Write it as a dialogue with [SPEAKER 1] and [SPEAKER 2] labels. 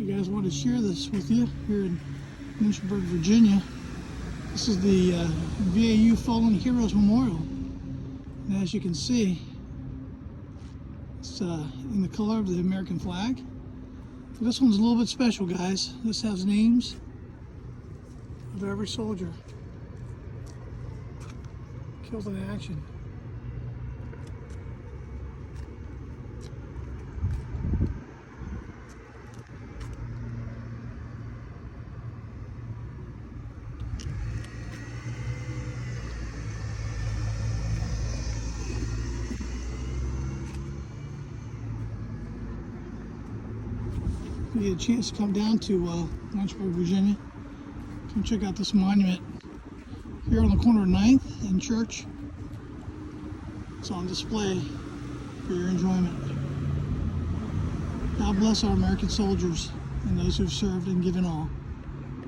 [SPEAKER 1] guys, wanted to share this with you here in Lynchburg, Virginia. This is the VAU Fallen Heroes Memorial, and as you can see, it's in the color of the American flag. But this one's a little bit special, guys. This has names of every soldier killed in action. If you get a chance to come down to Lynchburg, Virginia, come check out this monument here on the corner of 9th and Church. It's on display for your enjoyment. God bless our American soldiers and those who've served and given all.